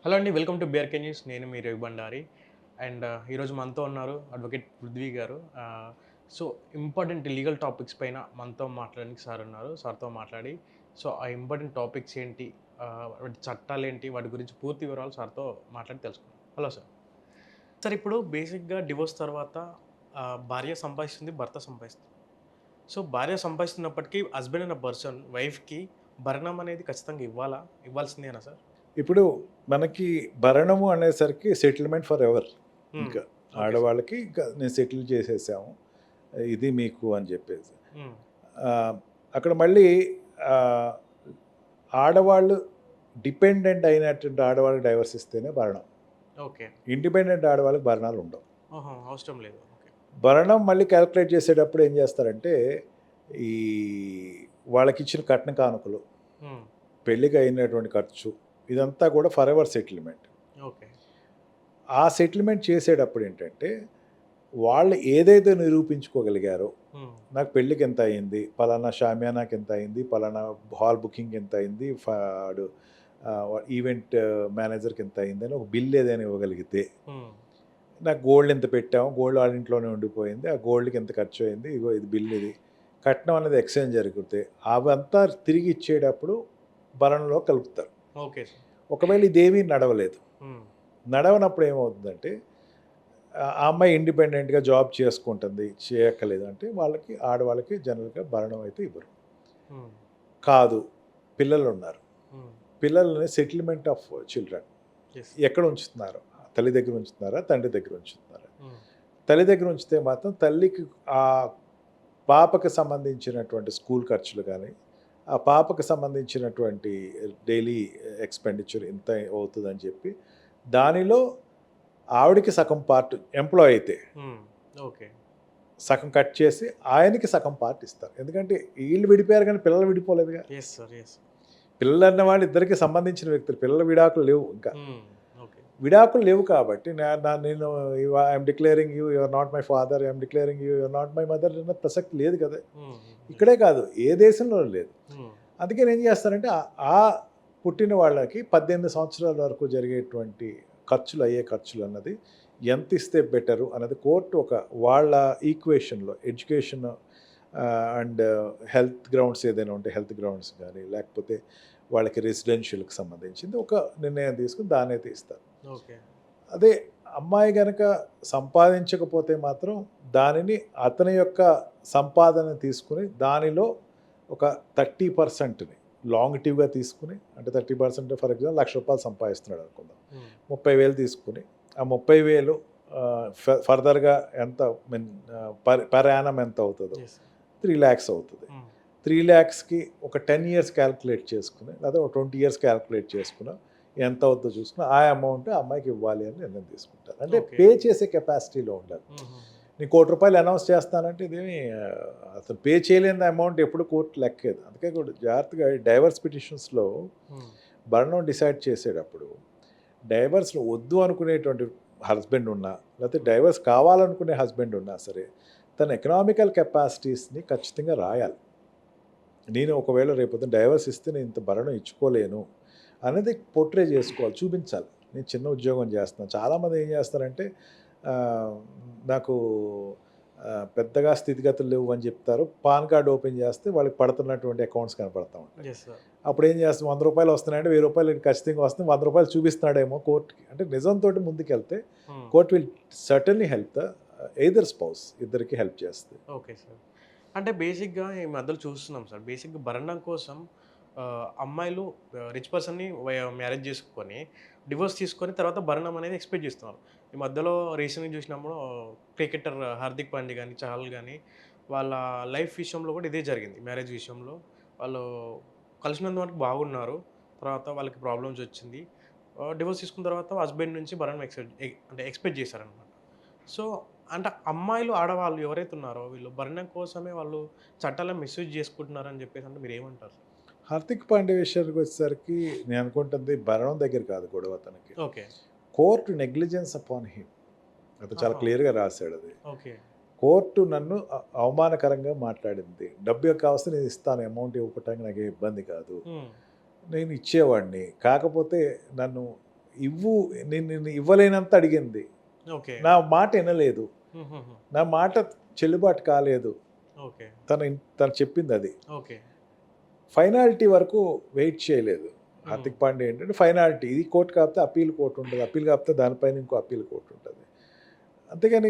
Hello అండి. Welcome to BRK news. నేను మీ Ravi Bandari. And ఈరోజు మనతో ఉన్నారు అడ్వకేట్ పృథ్వీ గారు. సో, ఇంపార్టెంట్ లీగల్ టాపిక్స్ పైన మనతో మాట్లాడడానికి సార్ ఉన్నారు. సార్‌తో మాట్లాడి ఆ ఇంపార్టెంట్ టాపిక్స్ ఏంటి, వాటి చట్టాలేంటి, వాటి గురించి పూర్తి వివరాలు సార్‌తో మాట్లాడి తెలుసుకుందాం. Hello sir. సార్, ఇప్పుడు బేసిక్‌గా డివోర్స్ తర్వాత భార్య సంపాదిస్తుంది, భర్త సంపాదిస్తుంది. సో, భార్య సంపాదిస్తున్నప్పటికీ హస్బెండ్ అనే పర్సన్ వైఫ్‌కి భరణం అనేది ఖచ్చితంగా ఇవ్వాలా? ఇవ్వాల్సిందేనా సార్? ఇప్పుడు మనకి భరణము అనేసరికి సెటిల్మెంట్ ఫర్ ఎవర్. హ్మ్. ఇంకా ఓకే సార్. ఆడవాళ్ళకి ఇంకా నేను సెటిల్ చేసేసాము. ఇది మీకు అని చెప్పేసి. హ్మ్. ఆహ్, అక్కడ మళ్ళీ ఆహ్, ఆడవాళ్ళు డిపెండెంట్ అయినటువంటి ఆడవాళ్ళకి డైవర్స్ ఇస్తేనే భరణం. ఓకే. ఇండిపెండెంట్ ఆడవాళ్ళకి భరణాలు ఉండవు. ఆహా! అవసరం లేదు. ఓకే. భరణం మళ్ళీ కాలిక్యులేట్ చేసేటప్పుడు ఏం చేస్తారంటే, ఈ వాళ్ళకిచ్చిన కట్న కానుకలు, హ్మ్. పెళ్ళికి అయినటువంటి ఖర్చు, ఇదంతా కూడా ఫరెవర్ సెటిల్మెంట్. ఓకే. ఆ సెటిల్మెంట్ చేసేటప్పుడు ఏంటంటే, వాళ్ళు ఏదైతే నిరూపించుకోగలిగారో, హ్మ్. నాకు పెళ్ళికి ఎంత అయింది, పలానా షామియానాకి ఎంత అయింది, పలానా హాల్ బుకింగ్ ఎంత అయింది, ఈవెంట్ మేనేజర్కి ఎంత అయింది అని ఒక బిల్ ఏదైనా ఇవ్వగలిగితే, హ్మ్. నాకు గోల్డ్ ఎంత పెట్టాము, గోల్డ్ వాళ్ళ ఇంట్లోనే ఉండిపోయింది, ఆ గోల్డ్కి ఎంత ఖర్చు అయింది, ఇగో ఇది బిల్ ఇది, కట్నం అనేది ఎక్స్చేంజ్ జరిగితే అవంతా తిరిగి ఇచ్చేటప్పుడు భరణంలో కలుపుతారు. Okay sir. ఒకవేళ ఇదేమీ నడవలేదు, హ్మ్. నడవనప్పుడు ఏమవుతుందంటే, ఆ అమ్మాయి ఇండిపెండెంట్‌గా జాబ్ చేసుకుంటుంది, చేయక్కర్లేదు అంటే వాళ్ళకి ఆడవాళ్ళకి జనరల్‌గా భరణం అయితే ఇవ్వరు. హ్మ్. కాదు, పిల్లలున్నారు. హ్మ్. పిల్లలని సెటిల్మెంట్ ఆఫ్ చిల్డ్రన్ యెస్. ఎక్కడ ఉంచుతున్నారు? తల్లి దగ్గర ఉంచుతున్నారా? తండ్రి దగ్గర ఉంచుతున్నారా? హ్మ్. తల్లి దగ్గర ఉంచితే మాత్రం తల్లికి ఆ పాపకి సంబంధించినటువంటి స్కూల్ ఖర్చులు గానీ, ఆ పాపకి సంబంధించినటువంటి డైలీ ఎక్స్‌పెండిచర్ ఇంత అవుతదని చెప్పి, దానిలో ఆవిడకి సగం పార్ట్ ఎంప్లాయ్ అయితే హ్మ్. ఓకే. సగం కట్ చేసి ఆయనకి సగం పార్ట్ ఇస్తారు. ఎందుకంటే ఈళ్ళు విడిపోయారు గానీ పిల్లలు విడిపోలేదుగా. Yes sir. యెస్. పిల్లలన్న వాళ్ళు ఇద్దరికీ సంబంధించిన వ్యక్తులు. పిల్లల విడాకులు లేవు ఇంకా. హ్మ్. ఓకే. విడాకులు లేవు కాబట్టి నేను I'm declaring you, you are not my father, I'm declaring you, you are not my mother అన్న ప్రసక్తి లేదు కదా! హ్మ్. హ్మ్. యెస్. ఇక్కడే కాదు, ఏ దేశంలో లేదు. హ్మ్. అందుకే నేనేం చేస్తానంటే ఆ పుట్టిన వాళ్ళకి 18 సంవత్సరాల వరకు జరిగేటువంటి ఖర్చులు, అయ్యే ఖర్చులన్నది ఎంతిస్తే బెటరు అన్నది కోర్ట్ ఒక వాళ్ళ ఈక్వేషన్‌లో ఎడ్యుకేషన్ అండ్ హెల్త్ గ్రౌండ్స్ ఏదైనా ఉంటే హెల్త్ గ్రౌండ్స్ గానీ, లేకపోతే వాళ్ళకి రెసిడెన్షియల్‌కి సంబంధించింది ఒక నిర్ణయం తీసుకొని దాన్నయితే ఇస్తారు. ఓకే. అదే అమ్మాయి గనక సంపాదించకపోతే మాత్రం దానిని అతని యొక్క సంపాదన తీసుకొని దానిలో ఒక 30%ని లాంగిటివ్‌గా తీసుకొని, అంటే 30% ఫర్ ఎగ్జాంపుల్ రూ. 1,00,000 సంపాదిస్తున్నాడు అనుకుందాం. హ్మ్. 30,000 తీసుకొని, ఆ 30,000 ఫర్దర్‌గా ఎంత మీన్ పర్ యానమ్ ఎంత అవుతదో యెస్. 3,00,000 అవుతది. హ్మ్. 3,00,000కి ఒక 10 ఇయర్స్ కాలిక్యులేట్ చేసుకొని, లేదా ఒక 20 ఇయర్స్ కాలిక్యులేట్ చేసుకున్నా, ఎంత అవుద్దో చూసుకొని, ఆ అమౌంట్ ఆ అమ్మాయికి ఇవ్వాలి అని నిర్ణయం తీసుకుంటారు. అంటే ఓకే. పే చేసే కెపాసిటీలో ఉండాలి. హుహుహు. నేను రూ. 1,00,00,000 అనౌన్స్ చేస్తానంటే ఇదేమి అసలు పే చేయలేని అమౌంట్ ఎప్పుడు కోర్ట్ లెక్కేది. అందుకే కూడా జాగ్రత్తగా డైవర్స్ పిటిషన్స్‌లో హ్మ్. భరణం డిసైడ్ చేసేటప్పుడు, డైవర్స్‌లో వద్దు అనుకునేటువంటి హస్బెండ్ ఉన్నా, లేకపోతే హ్మ్. డైవర్స్ కావాలనుకునే హస్బెండ్ ఉన్నా సరే, తన ఎకనామికల్ కెపాసిటీస్‌ని ఖచ్చితంగా రాయాలి. నేను ఒకవేళ రేపొద్దున డైవర్స్ ఇస్తే నేను ఇంత భరణం ఇచ్చుకోలేను అనేది పోర్ట్రే చేసుకోవాలి, చూపించాలి. నేను చిన్న ఉద్యోగం చేస్తున్నాను. చాలామంది ఏం చేస్తారంటే ఆహ్, నాకు పెద్దగా స్థితిగతులు లేవు అని చెప్తారు. పాన్ కార్డ్ ఓపెన్ చేస్తే వాళ్ళకి పడుతున్నటువంటి అకౌంట్స్ కనపడతా ఉంటాయి. Yes sir. అప్పుడేం చేస్తాం, రూ. 100 వస్తున్నాయంటే రూ. 1000 ఖచ్చితంగా వస్తుంది. రూ. 100 చూపిస్తున్నాడేమో కోర్ట్‌కి. అంటే నిజంతోటి ముందుకెళ్తే హ్మ్. Court will certainly help the either spouse, ఇద్దరికీ హెల్ప్ చేస్తది. Okay sir. అంటే బేసిక్‌గా ఈ మధ్యలో చూస్తున్నాం సార్. బేసిక్‌గా భరణం కోసం అమ్మాయిలు రిచ్ పర్సన్‌ని మ్యారేజ్ చేసుకొని, డివోర్స్ తీసుకొని తర్వాత భరణం అనేది ఎక్స్‌పెక్ట్ చేస్తున్నారు. ఈ మధ్యలో రీసెంట్‌గా చూసినప్పుడు క్రికెటర్ హార్దిక్ పాండ్యా గాని, చహల్ గాని వాళ్ళ లైఫ్ విషయంలో కూడా ఇదే జరిగింది. మ్యారేజ్ విషయంలో వాళ్ళు కలిసినంత వరకు బాగున్నారు. తర్వాత వాళ్ళకి ప్రాబ్లమ్స్ వచ్చింది. డివోర్స్ తీసుకున్న తర్వాత హస్బెండ్ నుంచి భరణం అంటే ఎక్స్‌పెక్ట్ చేశారనమాట. సో, అంటే అమ్మాయిలు, ఆడవాళ్ళు ఎవరైతే ఉన్నారో వీళ్ళు భరణం కోసమే వాళ్ళు చట్టాలను మిస్‌యూజ్ చేసుకుంటున్నారని చెప్పేసి అంటే మీరేమంటారు సార్? హార్దిక్ పాండ్యా విషయానికి వచ్చేసరికి నేను అనుకుంటుంది భరణం దగ్గర కాదు గొడవ అతనికి. Okay. Court negligence upon him. అతను చాలా ఆహా! క్లియర్‌గా రాసాడది. ఓకే. కోర్టు నన్ను అవమానకరంగా మాట్లాడింది. డబ్బు కావాల్సి నేను ఇస్తాను, అమౌంట్ ఇవ్వటానికి నాకేం ఇబ్బంది కాదు. హ్మ్. నేను ఇచ్చేవాడిని. కాకపోతే నన్ను ఇవ్వు, నేను ఇవ్వలేనంత అడిగింది, ఓకే. నా మాట వినలేదు, హుహుహు. నా మాట చెల్లుబాటు కాలేదు, ఓకే. తను చెప్పింది అది. ఓకే. ఫైనాలిటీ వరకు వెయిట్ చేయలేదు. హ్మ్. హార్దిక్ పాండ్యా ఏంటంటే ఫైనాలిటీ, ఇది కోర్టు కాకపోతే అప్పీల్ కోర్టు ఉంటుంది, అప్పీల్ కాకపోతే దానిపైన ఇంకో అప్పీల్ కోర్టు ఉంటుంది. అంతేగాని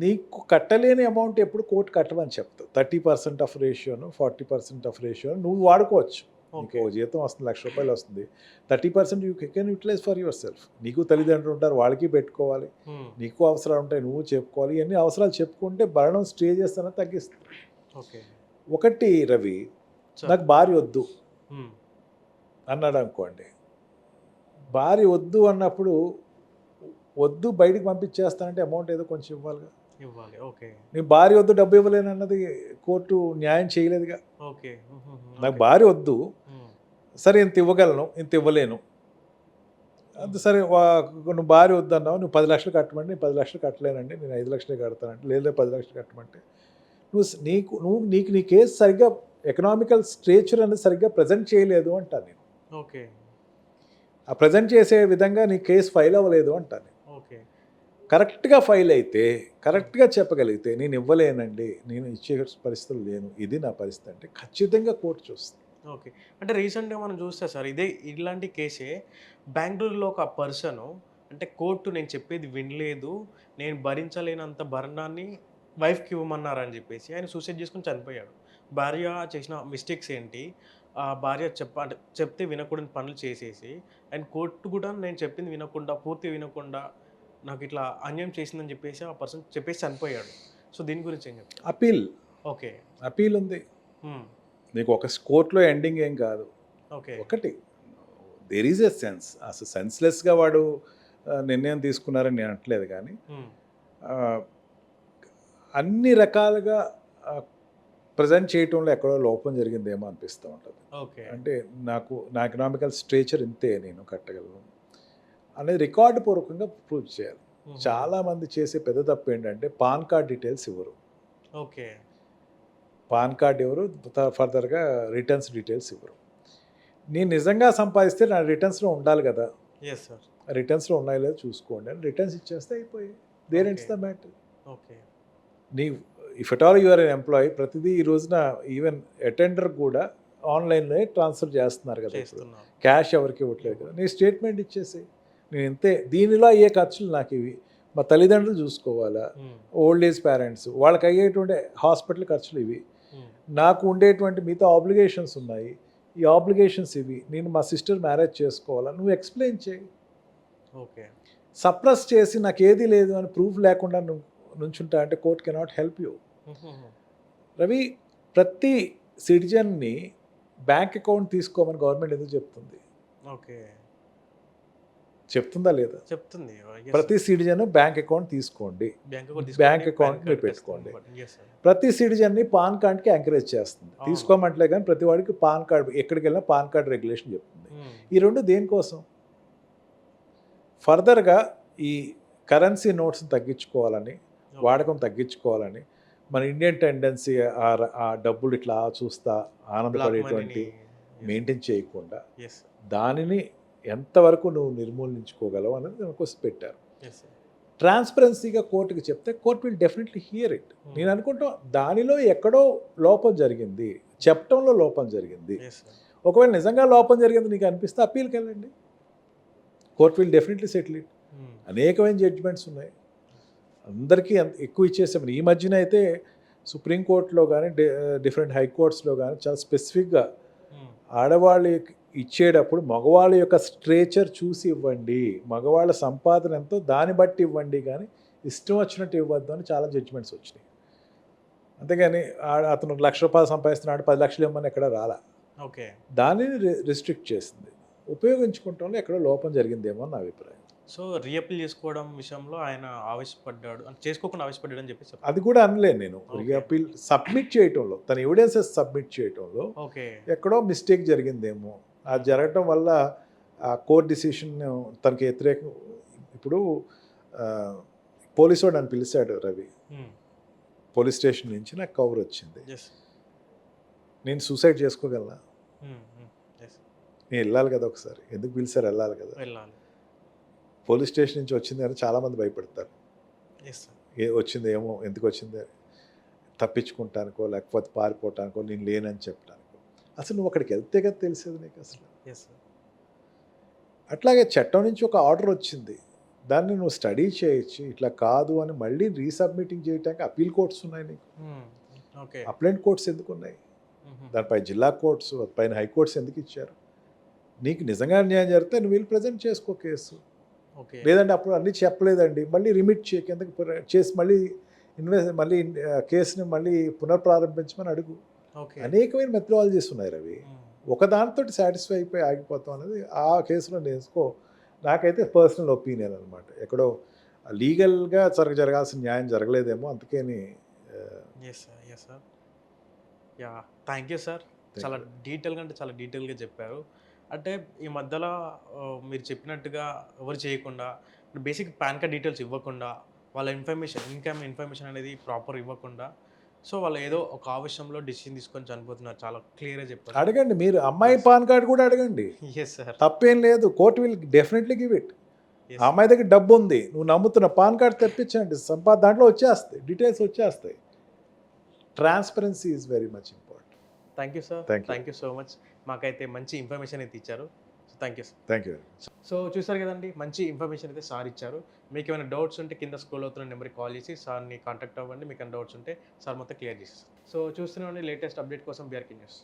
నీకు కట్టలేని అమౌంట్ ఎప్పుడు కోర్టు కట్టమని చెప్తావు. 30% ఆఫ్ రేషియోను, 40% ఆఫ్ రేషియోను నువ్వు వాడుకోవచ్చు. నీకు ఓకే. ఓ జీతం వస్తుంది, ₹1,00,000 వస్తుంది, 30% you can utilise for your self. నీకు తల్లిదండ్రులు ఉంటారు, వాళ్ళకి పెట్టుకోవాలి, హ్మ్. నీకు అవసరాలు ఉంటాయి, నువ్వు చెప్పుకోవాలి. ఇవన్నీ అవసరాలు చెప్పుకుంటే భరణం స్టేజెస్ అనేది తగ్గిస్తుంది. ఓకే. ఒకటి రవి, సార్. నాకు భార్య వద్దు హ్మ్. అన్నాడు అనుకోండి, భార్య వద్దు అన్నప్పుడు వద్దు బయటికి పంపించేస్తానంటే అమౌంట్ ఏదో కొంచెం ఇవ్వాలిగా. ఇవ్వాలి. ఓకే. నీ భార్య వద్దు డబ్బు ఇవ్వలేను అన్నది కోర్టు న్యాయం చేయలేదుగా. ఓకే. హుహుహు. నాకు ఓకే. భార్య వద్దు, హ్మ్. సరే ఇంత ఇవ్వగలను, ఇంత ఇవ్వలేను, అంత సరే నువ్వు భార్య వద్దన్నావు, నువ్వు 10 లక్షలు కట్టమంటే నేను 10 లక్షలు కట్టలేనండి, నేను 5 లక్షలే కడతానంటే, లేదా 10 లక్షలు కట్టమంటే నీకు నీ కేసు సరిగ్గా ఎకనామికల్ స్ట్రేచర్ అనేది సరిగ్గా ప్రజెంట్ చేయలేదు అంటాను నేను. ఓకే. ఆ ప్రజెంట్ చేసే విధంగా నీ కేసు ఫైల్ అవ్వలేదు అంటాను నేను. ఓకే. కరెక్ట్గా ఫైల్ అయితే, కరెక్ట్గా చెప్పగలిగితే నేను ఇవ్వలేనండి, నేను ఇచ్చే పరిస్థితులు లేను, ఇది నా పరిస్థితి అంటే ఖచ్చితంగా కోర్టు చూస్తుంది. ఓకే. అంటే రీసెంట్‌గా మనం చూస్తే సార్ ఇలాంటి కేసే బెంగుళూరులో ఒక పర్సను అంటే కోర్టు నేను చెప్పేది వినలేదు, నేను భరించలేనంత భరణాన్ని వైఫ్‌కి ఇవ్వమన్నారని చెప్పేసి ఆయన సూసైడ్ చేసుకొని చనిపోయాడు. భార్య చేసిన మిస్టేక్స్ ఏంటి? భార్య అంటే చెప్తే వినకూడని పనులు చేసేసి అండ్ కోర్టు కూడా నేను చెప్పింది వినకుండా, పూర్తిగా వినకుండా నాకిట్లా అన్యాయం చేసిందని చెప్పేసి ఆ పర్సన్ చెప్పేసి చనిపోయాడు. సో దీని గురించి ఏం చెప్తారు? Appeal okay. అపీల్ ఉంది. హ్మ్. నీకు ఒక కోర్టులో ఎండింగ్ ఏం కాదు. ఓకే. ఒకటి, దేర్ ఈజ్ ఎ సెన్స్, అసలు సెన్స్లెస్గా వాడు నిర్ణయం తీసుకున్నారని నేను అనట్లేదు, కానీ హ్మ్. అన్ని రకాలుగా ప్రజెంట్ చేయటంలో ఎక్కడో లోపం జరిగిందేమో అనిపిస్తూ ఉంటుంది. ఓకే. అంటే నా ఎకనామికల్ స్ట్రేచర్ ఇంతే, నేను కట్టగలను అనేది రికార్డు పూర్వకంగా ప్రూవ్ చేయాలి. హుహు. చాలామంది చేసే పెద్ద తప్పు ఏంటంటే పాన్ కార్డ్ డీటెయిల్స్ ఇవ్వరు. ఓకే. పాన్ కార్డ్ ఎవరు, ఫర్దర్గా రిటర్న్స్ డీటెయిల్స్ ఇవ్వరు. నేను నిజంగా సంపాదిస్తే నా రిటర్న్స్లో ఉండాలి కదా, యెస్ సార్. రిటర్న్స్లో ఉన్నాయో లేదో చూసుకోండి అని రిటర్న్స్ ఇచ్చేస్తే అయిపోయి, there ends the matter. Okay. నీ if at all you're an employee, ప్రతిదీ ఈ రోజున ఈవెన్ అటెండర్ కూడా ఆన్లైన్లో ట్రాన్స్ఫర్ చేస్తున్నారు కదా, ఇప్పుడు చేస్తున్నారు. క్యాష్ ఎవరికి ఇవ్వట్లేదు కదా. నీ స్టేట్మెంట్ ఇచ్చేసి, నేను ఇంతే, దీనిలో అయ్యే ఖర్చులు నాకు ఇవి, మా తల్లిదండ్రులు చూసుకోవాలా, హ్మ్. ఓల్డ్ ఏజ్ పేరెంట్స్ వాళ్ళకి అయ్యేటువంటి హాస్పిటల్ ఖర్చులు ఇవి, హ్మ్. నాకు ఉండేటువంటి మిగతా ఆబ్లిగేషన్స్ ఉన్నాయి, ఈ ఆబ్లిగేషన్స్ ఇవి, నేను మా సిస్టర్ మ్యారేజ్ చేసుకోవాలా, నువ్వు ఎక్స్ప్లెయిన్ చేయి. ఓకే. సప్రెస్ చేసి నాకు ఏది లేదు అని ప్రూఫ్ లేకుండా నువ్వు నుంచుంటా అంటే కోర్ట్ కెనాట్ హెల్ప్ యూ. హుహుహు. రవి, ప్రతి సిటిజన్ని బ్యాంక్ అకౌంట్ తీసుకోమని గవర్నమెంట్ ఎందుకు చెప్తుంది? ఓకే. చెప్తుందా లేదా? చెప్తుంది. యెస్ ప్రతి సార్. సిటిజన్ బ్యాంక్ అకౌంట్ తీసుకోండి, బ్యాంక్ అకౌంట్ బ్యాంక్ తీసుకోండి. అకౌంట్ పాన్ మీరు కార్డ్ పెట్టుకోండి. ఖచ్చితంగా యెస్ సార్. ప్రతి సిటిజన్ని పాన్ కార్డ్కి ఎంకరేజ్ చేస్తుంది. అవును. తీసుకోమంటలే కానీ ప్రతి వాడికి పాన్ కార్డ్, ఎక్కడికి వెళ్ళినా పాన్ కార్డ్ రెగ్యులేషన్ చెప్తుంది. హ్మ్. ఈ రెండు దేనికోసం? ఫర్దర్గా ఈ కరెన్సీ నోట్స్ని తగ్గించుకోవాలని, వాడకం తగ్గించుకోవాలని, మన ఇండియన్ టెండెన్సీ ఆ డబ్బులు ఇట్లా చూస్తా ఆనందపడేటువంటి మెయింటైన్ చేయకుండా యెస్. దానిని ఎంతవరకు నువ్వు నిర్మూలించుకోగలవు అనేది దానికోసం పెట్టారు. Yes sir. ట్రాన్స్పరెన్సీగా కోర్టుకి చెప్తే court will definitely here it. నేను అనుకుంటా దానిలో ఎక్కడో లోపం జరిగింది, చెప్పటంలో లోపం జరిగింది. Yes sir. ఒకవేళ నిజంగా లోపం జరిగింది నీకు అనిపిస్తే అప్పీల్కి వెళ్ళండి, court will definitely settle it. హ్మ్. అనేకమైన జడ్జిమెంట్స్ ఉన్నాయి, అందరికీ ఎక్కువ ఇచ్చేసాం. ఈ మధ్యన అయితే సుప్రీంకోర్టులో కానీ డిఫరెంట్ హైకోర్ట్స్లో కానీ చాలా స్పెసిఫిక్గా హ్మ్. ఆడవాళ్ళు ఇచ్చేటప్పుడు మగవాళ్ళ యొక్క స్ట్రేచర్ చూసి ఇవ్వండి, మగవాళ్ళ సంపాదన ఎంతో దాన్ని బట్టి ఇవ్వండి, కానీ ఇష్టం వచ్చినట్టు ఇవ్వద్దు అని చాలా జడ్జిమెంట్స్ వచ్చినాయి. అంతేగాని అతను ₹1,00,000 సంపాదిస్తున్నాడు 10 లక్షలు ఇవ్వమని ఎక్కడ రాలా. ఓకే. దానిని రిస్ట్రిక్ట్ చేసింది. ఉపయోగించుకుంటంలో ఎక్కడో లోపం జరిగిందేమో అని నా అభిప్రాయం. సో రీఅపీల్ చేసుకోవడం విషయంలో ఆయన ఆవేశపడ్డాడు. అంటే చేసుకోకుండా ఆవేశపడ్డాడు అని చెప్పేసి అది కూడా అనలేను నేను. ఓకే. రీఅపీల్ సబ్మిట్ చేయటంలో, తన ఎవిడెన్సెస్ సబ్మిట్ చేయటంలో ఓకే. ఎక్కడో మిస్టేక్ జరిగిందేమో. అది జరగటం వల్ల ఆ కోర్ట్ డిసిషన్ తనకి వ్యతిరేకం. ఇప్పుడు పోలీసు వాడు నన్ను పిలిచాడు రవి, హ్మ్. పోలీస్ స్టేషన్ నుంచి నాకు కవర్ వచ్చింది. యెస్. నేను సూసైడ్ చేసుకోగలనా? హ్మ్. హ్మ్. యెస్. నేను వెళ్ళాలి కదా ఒకసారి, ఎందుకు పిలిచారు వెళ్ళాలి కదా. వెళ్ళాలి. పోలీస్ స్టేషన్ నుంచి వచ్చింది అని చాలామంది భయపడతారు. Yes sir. వచ్చింది ఏమో ఎందుకు వచ్చింది తప్పించుకుంటానికో లేకపోతే పారిపోవటానికో నేను లేనని చెప్పడానికో. అసలు నువ్వు అక్కడికి వెళ్తే కదా తెలిసేది నీకు అసలు. Yes sir. అట్లాగే చట్టం నుంచి ఒక ఆర్డర్ వచ్చింది, దాన్ని నువ్వు స్టడీ చేయొచ్చు, ఇట్లా కాదు అని మళ్ళీ రీసబ్మిటింగ్ చేయడానికి అపీల్ కోర్ట్స్ ఉన్నాయి నీకు. ఓకే. అప్లైంట్ కోర్ట్స్ ఎందుకు ఉన్నాయి? దానిపై జిల్లా కోర్ట్స్, పైన హైకోర్ట్స్ ఎందుకు ఇచ్చారు? నీకు నిజంగా అన్యాయం జరిగితే నువ్వు వీళ్ళు ప్రజెంట్ చేసుకో కేసు. ఓకే. లేదంటే అప్పుడు అన్నీ చెప్పలేదండి మళ్ళీ రిమిట్ కిందకి చేసి మళ్ళీ మళ్ళీ కేసుని మళ్ళీ పునఃప్రారంభించమని అడుగు. ఓకే. అనేకమైన మెథడాలజీస్ ఉన్నాయి రవి. ఒకదానితో సాటిస్ఫై అయిపోయి ఆగిపోతాం అనేది ఆ కేసులో నేర్చుకో. నాకైతే పర్సనల్ ఒపీనియన్ అనమాట. ఎక్కడో లీగల్గా జరగాల్సిన న్యాయం జరగలేదేమో అందుకని. Yes sir. Yes sir. Ya, thank you sir. చాలా డీటెయిల్గా అంటే చాలా డీటెయిల్గా చెప్పారు. అంటే ఈ మధ్యలో మీరు చెప్పినట్టుగా ఎవరు చేయకుండా బేసిక్ పాన్ కార్డ్ డీటెయిల్స్ ఇవ్వకుండా వాళ్ళ ఇన్కమ్ ఇన్ఫర్మేషన్ అనేది ప్రాపర్ ఇవ్వకుండా సో వాళ్ళు ఏదో ఒక ఆవేశంలో డిసిషన్ తీసుకొని చనిపోతున్నారు. చాలా క్లియర్గా చెప్పారు. అడగండి మీరు, అమ్మాయి పాన్ కార్డ్ కూడా అడగండి, ఎస్ సార్. తప్పేం లేదు. Court will definitely give it. ఆ అమ్మాయి దగ్గర డబ్బు ఉంది, నువ్వు నమ్ముతున్న పాన్ కార్డ్ తెప్పించండి, దాంట్లో వచ్చేస్తాయి, డీటెయిల్స్ వచ్చేస్తాయి. Transparency is very much important. Thank you sir. Thank you. Thank you so much. మాకైతే మంచి ఇన్ఫర్మేషన్ అయితే ఇచ్చారు. So thank you sir. Thank you. So చూసారు కదండి, మంచి ఇన్ఫర్మేషన్ అయితే సార్ ఇచ్చారు. మీకు ఏమైనా డౌట్స్ ఉంటే కింద స్క్రోల్ అవుతున్న నెంబర్కి కాల్ చేసి సార్ని కాంటాక్ట్ అవ్వండి. మీకు ఏమైనా డౌట్స్ ఉంటే సార్ మొత్తం క్లియర్ చేసేస్తారు. సో చూస్తూనే లేటెస్ట్ అప్డేట్ కోసం బీఆర్కే న్యూస్.